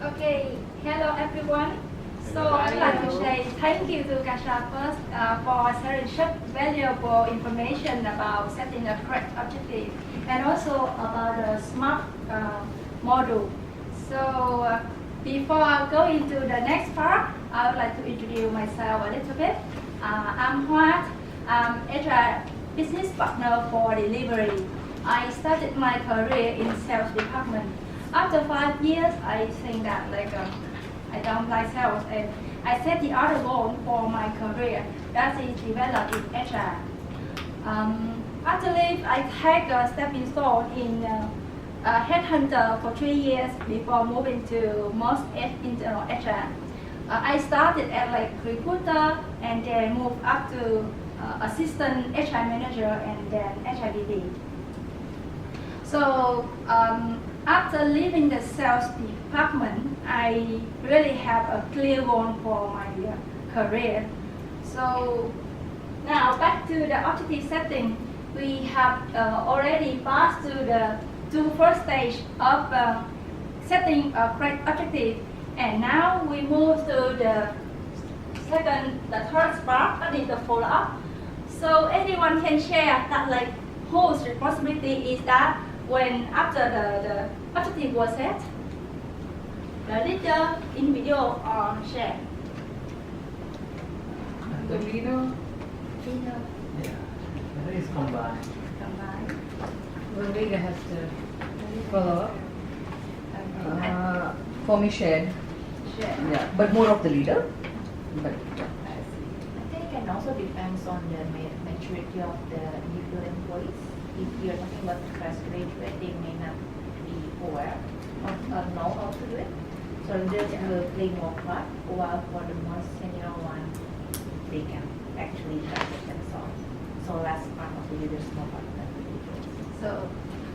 Okay, hello everyone. So I'd like to say thank you to Kasha first for sharing such valuable information about setting a correct objective and also about the SMART model. So before I go into the next part, I would like to introduce myself a little bit. I'm Hoa. I'm HR business partner for delivery. I started my career in sales department. After 5 years, I think that I don't like sales, and I set the other goal for my career that is developed in HR. After leave, I take a stepping stone in a headhunter for 3 years before moving to most internal HR. I started as like recruiter and then moved up to assistant HR manager and then HR VP. So after leaving the sales department, I really have a clear goal for my career. So now back to the objective setting. We have already passed to the first stage of setting a correct objective, and now we move to the third part, that is the follow-up. So anyone can share that like whose responsibility is that when after the objective was set, the leader, individual, or share? The leader, Leader, Yeah, it is combined. combined. the leader has to follow up. Okay. For me, shared. Share. Yeah, but more of the leader. But I see. I think it can also depends on the maturity of the individual employees. If you're talking about fresh graduate, they may not be aware of know how to do it. So leaders will play more part, while for the more senior one, they can actually drive it themselves. So less part of the leaders, more part of the individuals. So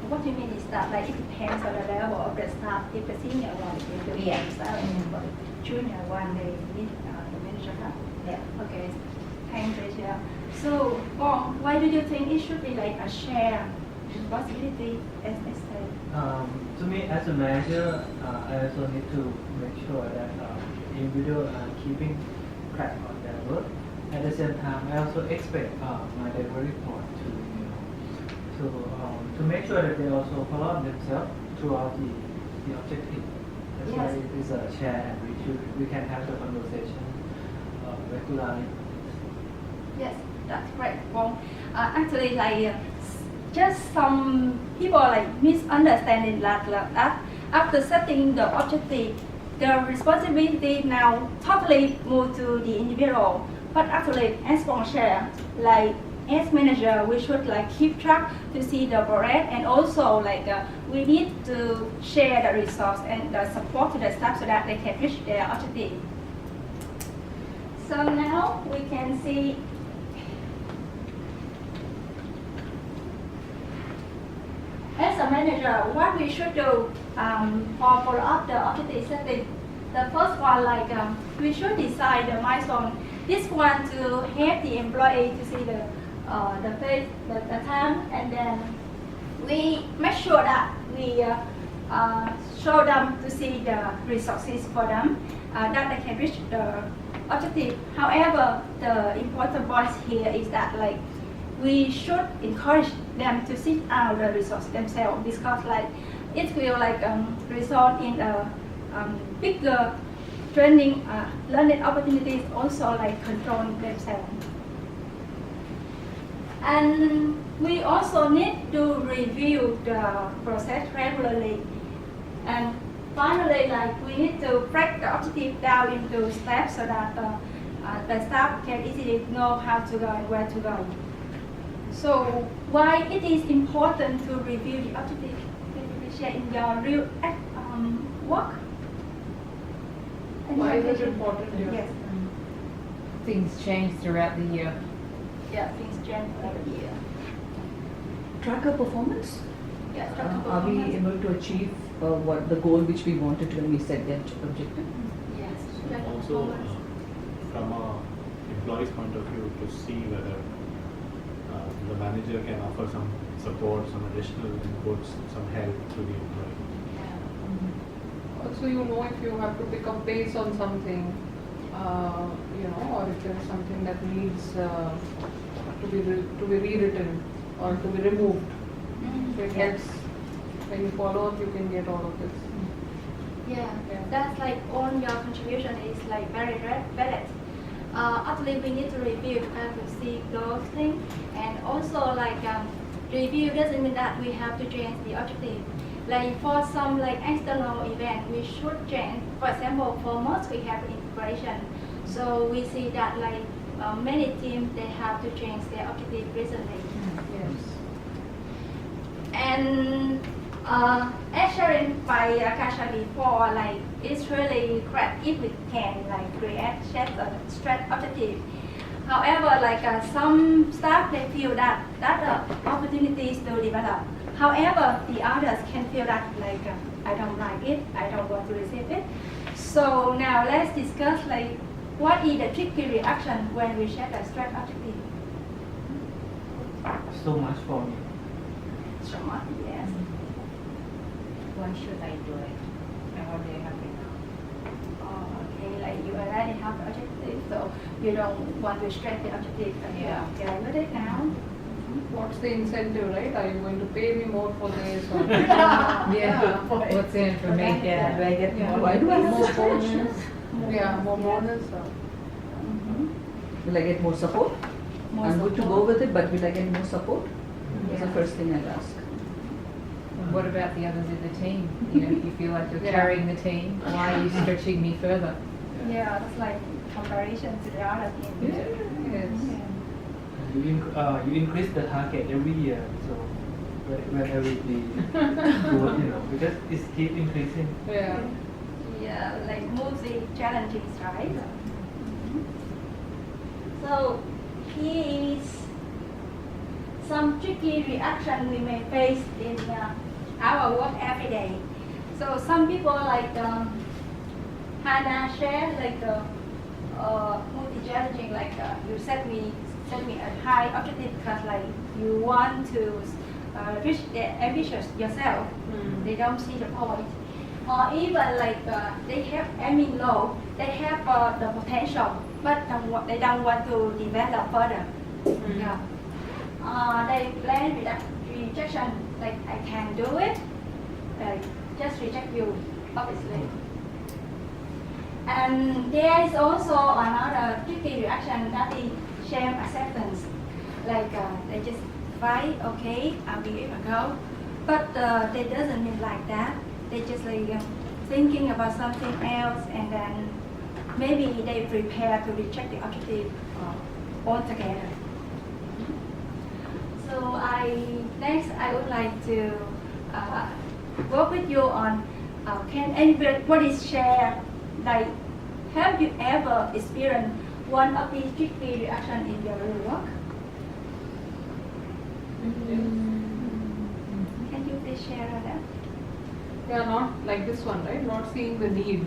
what you mean is that like it depends on the level of the staff. If the senior one is doing Yeah. themselves, but the junior one they need the manager help. Yeah. Okay, thanks Rachel. So why do you think it should be like a shared responsibility as I said? To me, as a manager, I also need to make sure that individuals are keeping track of their work. At the same time, I also expect my delivery report to make sure that they also follow up themselves throughout the objective. That's why Yes. it is a share, and we can have the conversation regularly. Yes, that's correct. Actually, just some people like misunderstanding that after setting the objective, the responsibility now totally move to the individual. But actually, as for share, like as manager, we should like keep track to see the progress, and also we need to share the resource and the support to the staff so that they can reach their objective. So now we can see as a manager, what we should do for follow up the objective setting. The first one, we should decide the milestone. This one to help the employee to see the phase, the time, and then we make sure that we show them to see the resources for them that they can reach the objective. However, the important point here is that we should encourage them to seek out the resource themselves, because it will result in a bigger training learning opportunities, also controlling themselves. And we also need to review the process regularly. And finally, we need to break the objective down into steps so that the staff can easily know how to go and where to go. So why it is important to review the objective? Can you share in your real work? why is it important? Yes. Things change throughout the year. Yeah, things change every year. Tracker performance. Yes. Are we able to achieve what the goal which we wanted when we set that objective? Yes. Also, from a employee's point of view, to see whether the manager can offer some support, some additional inputs, some help to the employee. Also, you know, if you have to pick up pace on something, or if there is something that needs to be rewritten or to be removed. So it helps when you follow up, you can get all of this. Yeah, Yeah. that's like on your contribution is like very valid. Actually, we need to review to see those things, and also like review doesn't mean that we have to change the objective. Like for some like external event, we should change. For example, for most we have integration, so we see that like many teams they have to change their objective recently. Yes. And as sharing by Kasha before, like it's really great if we can like create stretch objective. However, like some staff they feel that opportunities to develop. However, the others can feel that like I don't like it, I don't want to receive it. So now let's discuss like what is the tricky reaction when we set a stretch objective. So much for me. So much, yes. Why should I do it? And what do you have right now? Okay, like you already have the objective, so you don't want to stretch the objective. Yeah. Okay, with it now. What's the incentive, right? Are you going to pay me more for this? Or Yeah. What's in it for me? Yeah, do I get Yeah. more? Why do I have more to stretch? bonus? Yeah, more bonus. Will I get more support? More I'm good to support. go with it, but will I get more support? That's the Yeah. first thing I'll ask. What about the others in the team? You know, you feel like you're Yeah. carrying the team. Why are you stretching me further? Yeah, that's like comparison to the other team. Yes. You increase the target every year, so whether it be good, because it's keep increasing. Yeah. Yeah, like moves the challenges, right? So here is some tricky reaction we may face in our work every day. So some people like Hannah share like multi-challenging, like you set me a high objective because like you want to reach the ambitious yourself. They don't see the point. Or even like they have aiming low, they have the potential, but they don't want to develop further. Yeah. They plan rejection, like I can do it, just reject you, obviously. And there is also another tricky reaction that is shame acceptance. Like they just fight, okay, I'll give it a go, but they doesn't mean like that. They just like thinking about something else, and then maybe they prepare to reject the objective altogether. So next I would like to work with you on can anybody share, like, have you ever experienced one of these tricky reactions in your real work? Can you please share that? Yeah, not like this one, right? Not seeing the need.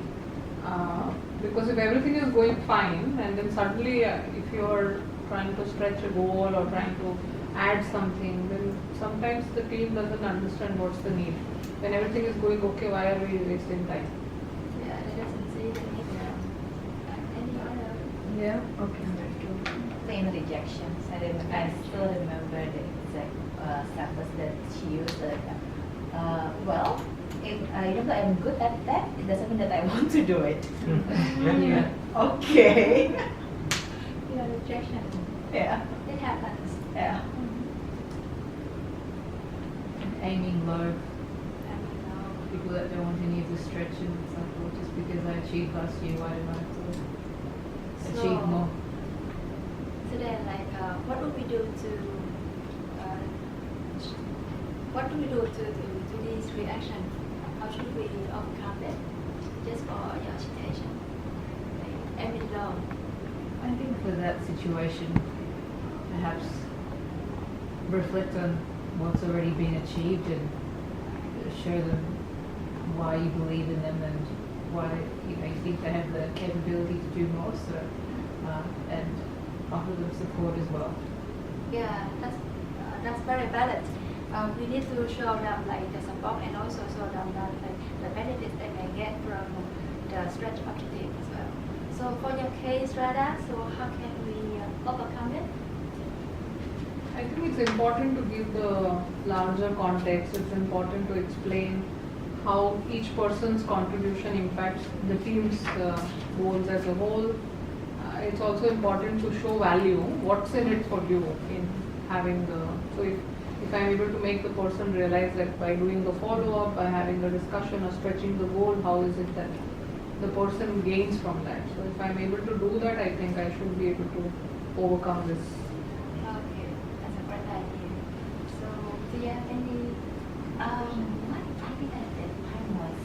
Because if everything is going fine, and then suddenly if you're trying to stretch a goal or trying to add something, then sometimes the team doesn't understand what's the need. When everything is going okay, why are we wasting time? Yeah, it doesn't say the need. Any other? Yeah, okay. Plain rejections. I still remember the exact sentence that she used. Well, if even though I'm good at that, it doesn't mean that I want to do it. Yeah. Okay. Yeah, rejection. Yeah. It happens. Yeah. Aiming low, I don't know. people that don't want any of the stretch, and it's like, well, just because I achieved last year, why didn't I have to achieve So- more? So then, like, what do we do to this reaction? How should we overcome it? Just for your situation, like, aim it low. I think for that situation, perhaps reflect on what's already been achieved and show them why you believe in them and why you think they have the capability to do more. So, and offer them support as well. Yeah, that's very valid. we need to show them like the support and also show them that like the benefits they may get from the stretch objective as well. So for your case, Radha, so how can we overcome it? I think it's important to give the larger context. It's important to explain how each person's contribution impacts the team's goals as a whole. It's also important to show value. What's in it for you in having the, so if I'm able to make the person realize that by doing the follow-up, by having a discussion or stretching the goal, how is it that the person gains from that? So if I'm able to do that, I think I should be able to overcome this. Okay, that's a great idea. So do you have any? What I did at that time was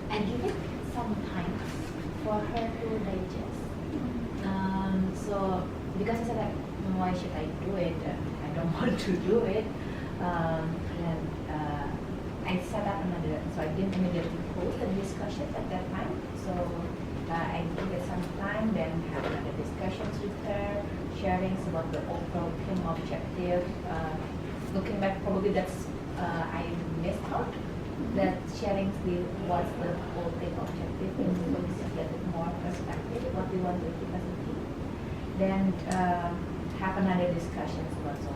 I give it some time for her to digest. So because I said like, why should I do it? I don't want to do it. And I set up another. So I didn't immediately post the discussions at that time. So I give it some time, then have another discussions with her, sharing about the overall team objective. Looking back, probably that's I missed out. That sharing the what's the whole thing objective and so we get more perspective what we want to keep as a team. Then have another discussions about so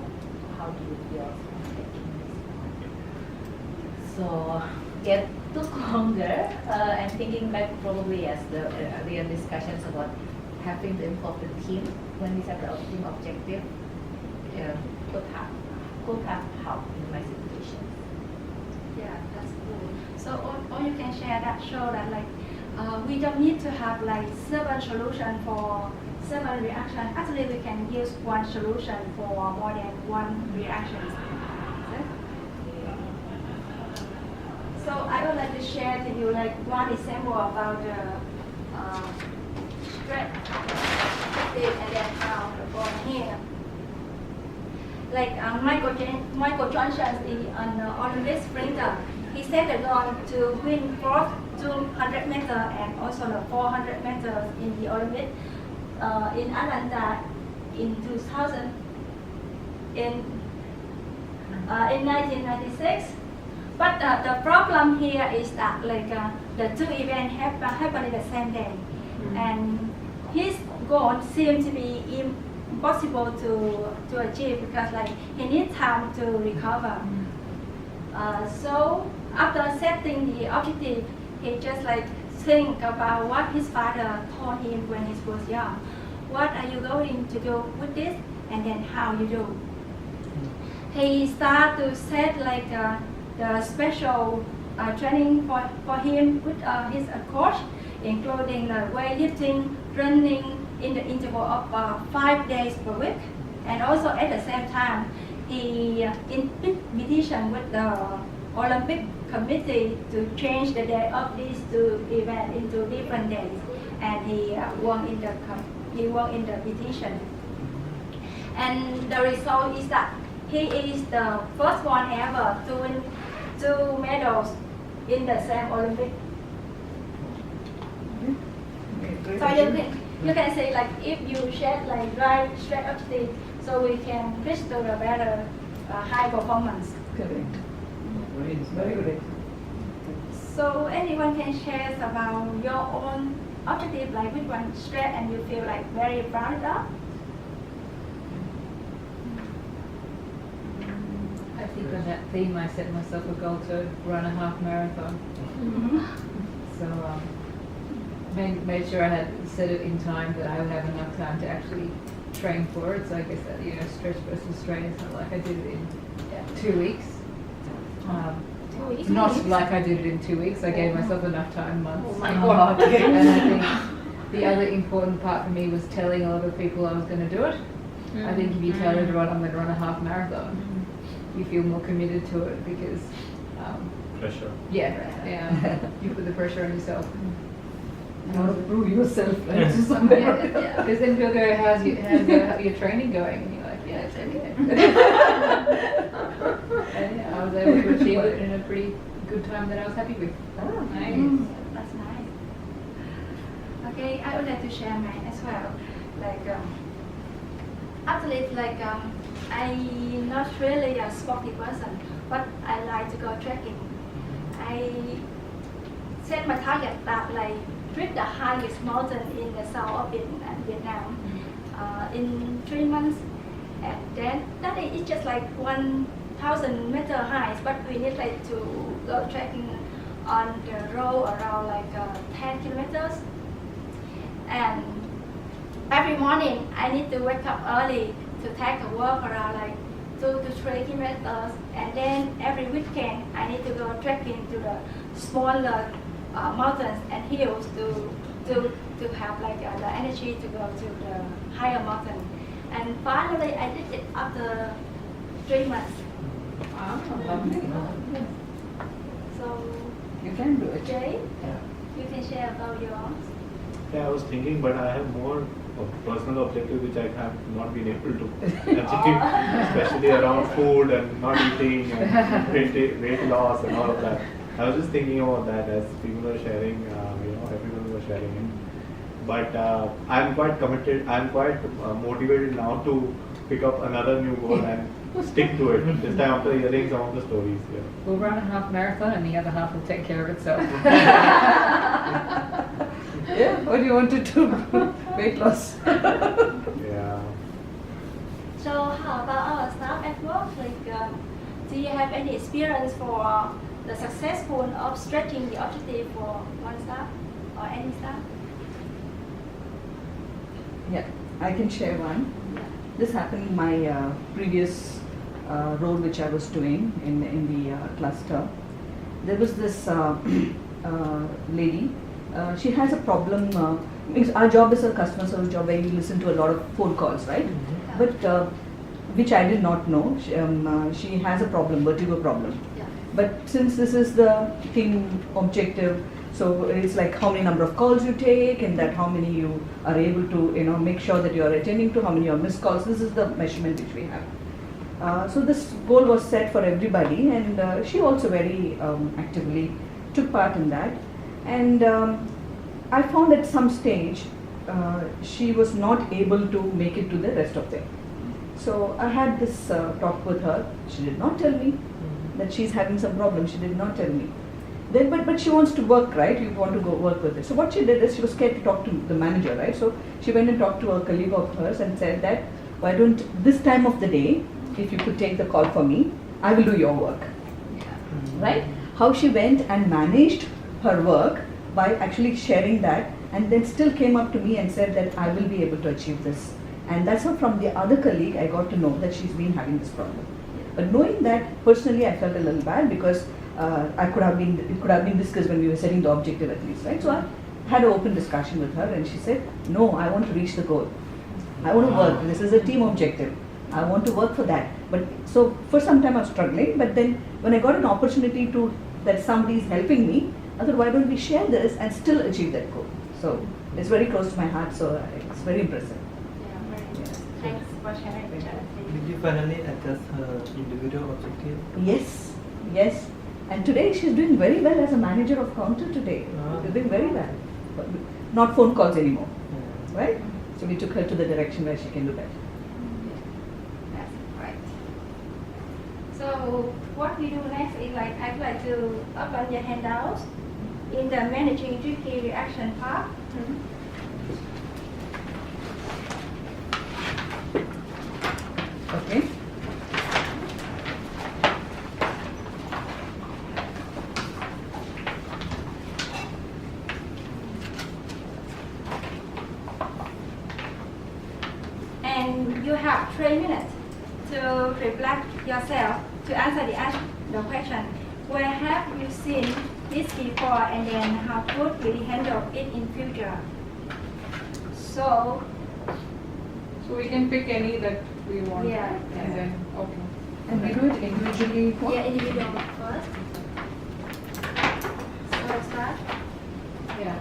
how do you feel from taking this part. So it took longer and thinking back probably as the earlier discussions about having to involve the team when we set the team objective could have helped in my situation. Yeah, that's cool. So or you can share that show that like we don't need to have like 7 solutions for 7 reactions. Actually, we can use one solution for more than 1 reaction. So I would like to share to you like one example about the stretch and then how the ball here. Like Michael Johnson, an Olympic sprinter, he set the goal to win both 200 meters and also the 400 meters in the Olympic in Atlanta in 2000 in 1996. But the problem here is that like the 2 events happen in the same day, and his goal seems to be impossible to achieve because like he needs time to recover. So after setting the objective, he just like think about what his father told him when he was young. What are you going to do with this, and then how you do? He start to set like the special training for him with his coach, including the weightlifting, running in the interval of 5 days per week, and also at the same time he in petition with the Olympic Committee to change the day of these 2 events into different days, and he won in the petition. And the result is that he is the first one ever to win 2 medals in the same Olympic. So you can say like if you share like right strategy, so we can reach to the better high performance. Correct. Very Very inspiring. good. So anyone can share about your own objective, like which one straight and you feel like very proud of? I think on that theme, I set myself a goal to run a half marathon. So made sure I had set it in time that I would have enough time to actually train for it. So I guess that stretch versus strain. It's not like I did it in 2 weeks. 2 weeks? Not like I did it in 2 weeks. I gave myself enough time, months. Oh my God. And I think the other important part for me was telling a lot of people I was going to do it. I think if you tell everyone I'm going to run a half marathon, you feel more committed to it because, Pressure. yeah, you put the pressure on yourself. You want to prove yourself right, to somebody. Because then people go, how's your training going? And you're like, yeah, it's okay. And yeah, I was able to achieve it in a pretty good time that I was happy with. Oh, Nice. That's nice. Okay, I would like to share mine as well. Like Actually, it's like I'm not really a sporty person, but I like to go trekking. I set my target that like reach the highest mountain in the south of Vietnam in 3 months, and then that is just like 1,000-meter high, but we need like to go trekking on the road around like 10 kilometers, and every morning I need to wake up early to take a walk around like 2 to 3 kilometers, and then every weekend I need to go trekking to the smaller mountains and hills to have like the energy to go to the higher mountain. And finally I did it after 3 months. Ah, lovely. So You can do it. Jay, Yeah. you can share about yours. Yeah, I was thinking, but I have more of personal objective which I have not been able to achieve, especially around food and not eating and weight loss and all of that. I was just thinking about that as people were sharing, everyone was sharing it. But I'm quite committed, I'm quite motivated now to pick up another new goal and stick to it. This time after hearing some of the stories. Yeah. We'll run a half marathon and the other half will take care of itself. Yeah, what do you want to do? Weight loss. Yeah. So how about our staff at work? Like, do you have any experience for the successful of stretching the objective for one staff or any staff? Yeah, I can share one. This happened in my previous role which I was doing in the cluster. There was this lady. She has a problem. Because our job is a customer service job where you listen to a lot of phone calls, right? But which I did not know. She has a problem, vertigo problem. Yeah. But since this is the team objective, so it's like how many number of calls you take, and that how many you are able to make sure that you are attending to, how many are missed calls. This is the measurement which we have. So this goal was set for everybody, and she also very actively took part in that. And I found at some stage she was not able to make it to the rest of them. So I had this talk with her. She did not tell me that she's having some problem. She did not tell me. Then, but she wants to work, right? You want to go work with it. So what she did is she was scared to talk to the manager, right? So she went and talked to a colleague of hers and said that, why don't this time of the day, if you could take the call for me, I will do your work, right? How she went and managed her work by actually sharing that, and then still came up to me and said that I will be able to achieve this. And that's how from the other colleague I got to know that she's been having this problem. But knowing that, personally I felt a little bad because it could have been discussed when we were setting the objective at least, right? So I had an open discussion with her and she said, no, I want to reach the goal. I want to work. This is a team objective. I want to work for that. But so for some time I was struggling, but then when I got an opportunity that somebody is helping me, I thought, why don't we share this and still achieve that goal? So it's very close to my heart, so it's very impressive. Yeah, very good. Thanks for sharing. Did you finally adjust her individual objective? Yes, yes. And today she's doing very well as a manager of counter today. She's doing very well. But not phone calls anymore, right? So we took her to the direction where she can do that. That's right. So what we do next is like I'd like to open your handouts in the managing tricky reaction part. Okay. And you have 3 minutes to reflect yourself to answer the question. Where have you seen this before, and then how could we handle it in future? So we can pick any that we want. Yeah. And then, okay. And we do it individually. yeah, individual first. So start. Yeah.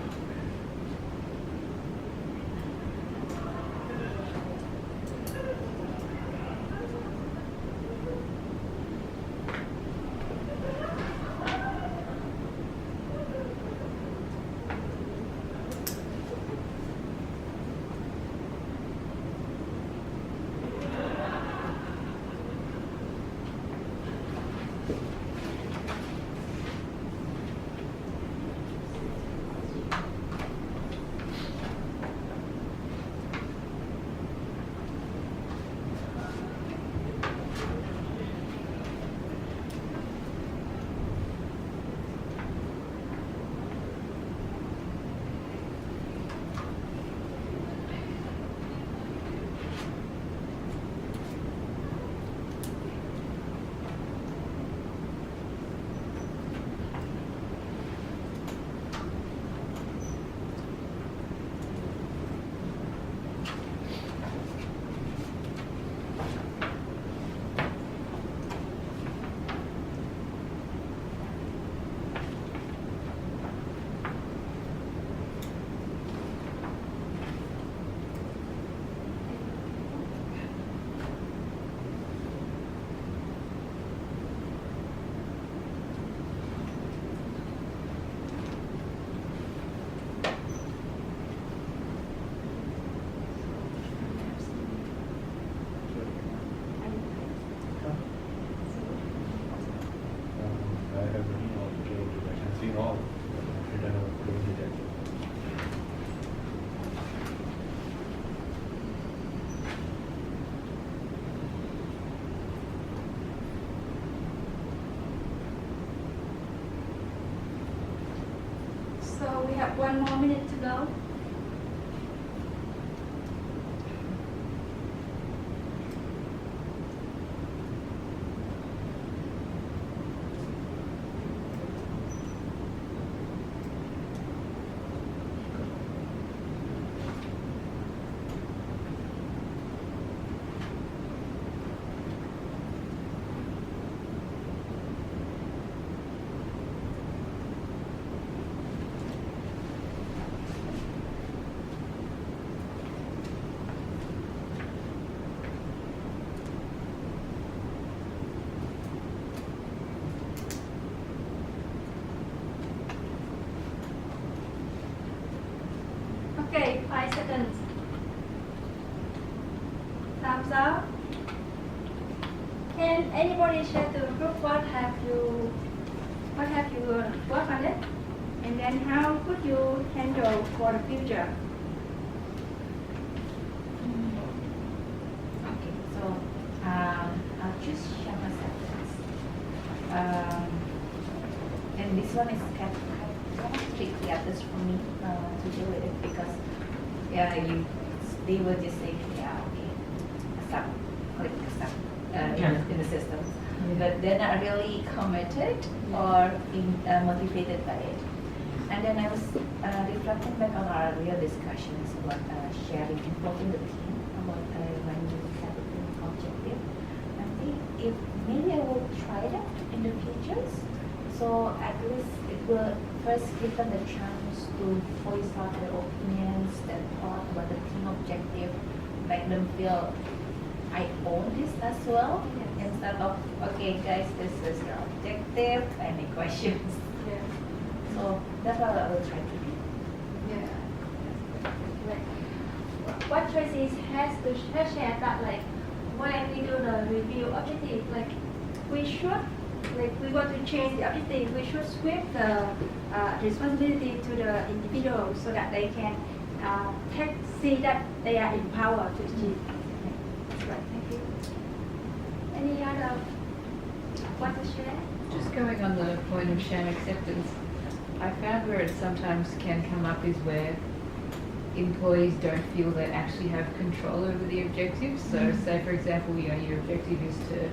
and limited deadline. So we have 1 more minute to go. Okay, 5 seconds. Thumbs up. Can anybody share to the group what have you worked on it? And then how could you handle for the future? Okay, so I'll just share my sentence. And this one is kind of tricky at least for me to deal with it because they will just say okay, accept, click accept in the system, but they're not really committed or motivated by it. And then I was reflecting back on our earlier discussions about sharing, involving the team about when you have a team objective. I think if maybe I will try that in the futures. So at least it will first give them the chance to voice out their opinions, their thought about the team objective, make them feel I own this as well, instead of okay guys, this is your objective, any questions? Yeah. So that's what I will try to do. Yeah. What Tracy has shared that like when we do the review objective, like we should we want to change the objective, we should switch the responsibility to the individual so that they can see that they are empowered to achieve. Right, thank you. Any other want to share? Just going on the point of sham acceptance, I found where it sometimes can come up is where employees don't feel they actually have control over the objectives. So say for example, your objective is to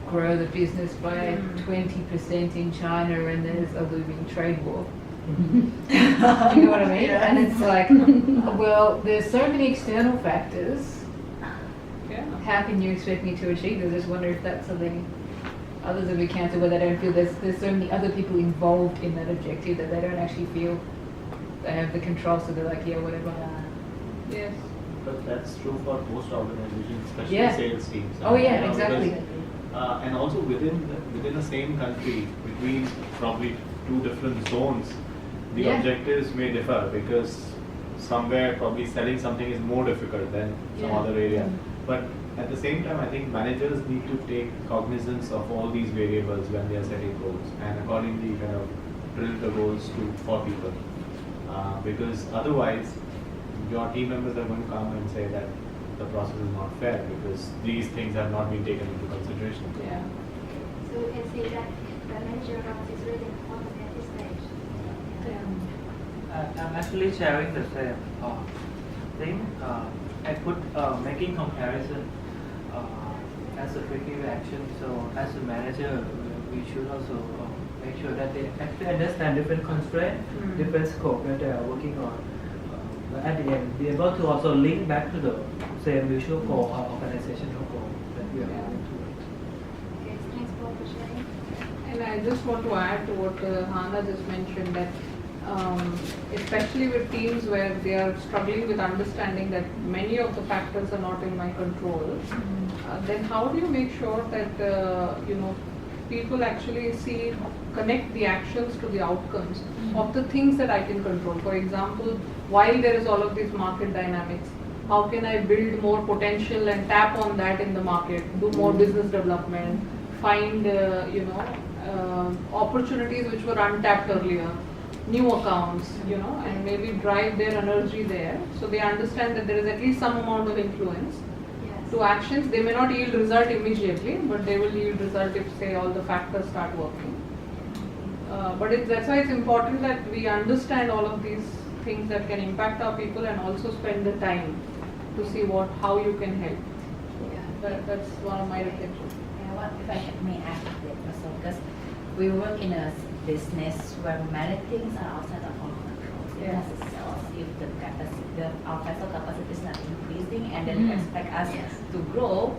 grow the business by 20% in China and there's a looming trade war. Do you know what I mean? Yeah. And it's like, well, there's so many external factors. Yeah. How can you expect me to achieve this? I just wonder if that's something others have encountered where they don't feel there's so many other people involved in that objective that they don't actually feel they have the control, so they're like, yeah, whatever. Yes. But that's true for most organizations, especially Yeah. sales teams. Oh yeah, You know, exactly. because, and also within the same country, between probably two different zones, the Yeah. objectives may differ because somewhere probably selling something is more difficult than some Yeah. other area. But at the same time, I think managers need to take cognizance of all these variables when they are setting goals and accordingly kind of drill the goals for people. Because otherwise, your team members are going to come and say that the process is not fair because these things have not been taken into consideration. Yeah. So we can see that the manager role is really important at this stage. I'm actually sharing the same thing. I put making comparison as a tricky action. So as a manager, we should also make sure that they actually understand different constraints, different scope that they are working on. But at the end, be able to also link back to the same visual goal or organizational goal that we are moving towards. Okay, thanks for sharing. And I just want to add to what Hana just mentioned that especially with teams where they are struggling with understanding that many of the factors are not in my control, then how do you make sure that people actually connect the actions to the outcomes of the things that I can control? For example, while there is all of these market dynamics, how can I build more potential and tap on that in the market, do more business development, find opportunities which were untapped earlier? new accounts, and maybe drive their energy there. So they understand that there is at least some amount of influence Yes. to actions. They may not yield result immediately, but they will yield result if, say, all the factors start working. But that's why it's important that we understand all of these things that can impact our people and also spend the time to see how you can help. That's one of my reflections. Yeah, what if I may add a bit also, because we work in a business where many things are outside of our control. Yeah. As a sales, if our vessel capacity is not increasing, and then you expect us to grow,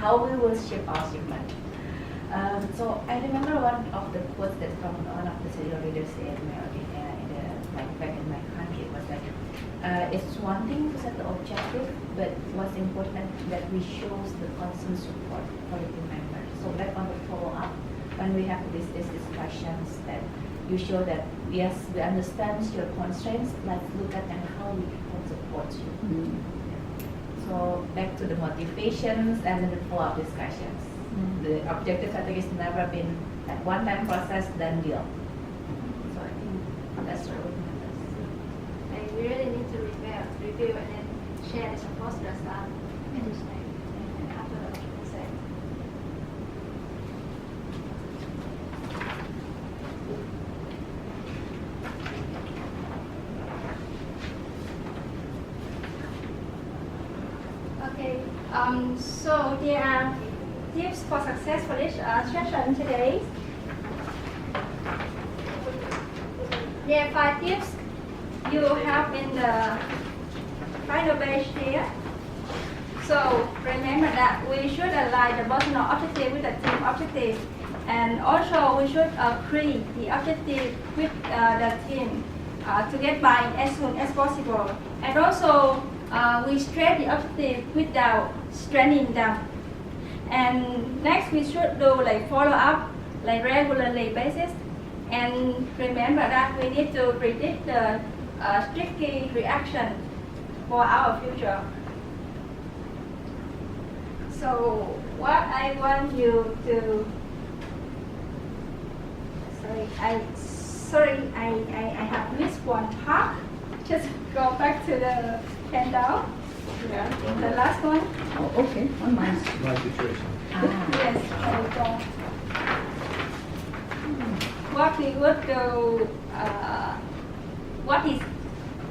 how we will ship our shipment. So I remember one of the quotes that from one of the senior leaders in back in my country was like, it's one thing to set the objective, but what's important that we show the constant support for the team members. So back on the follow-up, when we have these discussions, that you show that yes, we understand your constraints. Let's look at and how we can support you. So back to the motivations and then the follow-up discussions. The objective setting has never been a one-time process, done deal. So I think that's what matters. And we really need to review and then share the support to the staff and after the say. Okay, so there are tips for success for this session today. There are 5 tips you have in the final page here. So remember that we should align the personal objective with the team objective, and also we should agree the objective with the team to get by as soon as possible. And also we stress the objective without straining them. And next we should do follow up regularly basis. And remember that we need to predict the tricky reaction for our future. So what I want you to I have missed one part. Just go back to the handout. Yeah. The last one. Oh, okay, on mine. My situation. Yes, there we go. What we would do, what is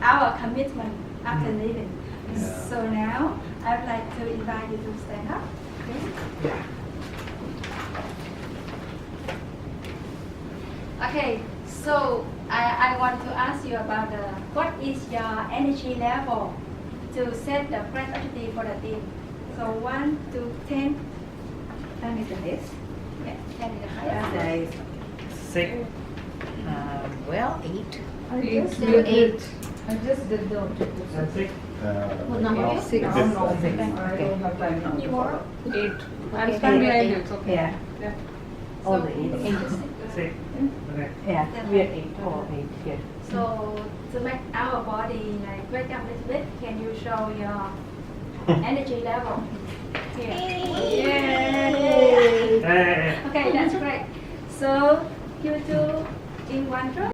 our commitment after leaving? Yeah. So now, I would like to invite you to stand up. Okay? Okay, so I want to ask you about what is your energy level to set the correct objective for the team? So 1 to 10. 10 is this. Yeah, 10 is the highest. There is 6. well, 8. I Eight. just did it. I just did the objectives. And 6. What number? now, 6. this- No, Six. I don't have time now. You are? 8. I'm Okay. standing behind Eight. you, it's okay. Yeah. Yeah. All the 8. 6. Okay. Yeah, we are 8 or 8 here. So to make our body wake up a little bit, can you show your energy level here? Yay! Hey. Okay, that's great. So you two in one room.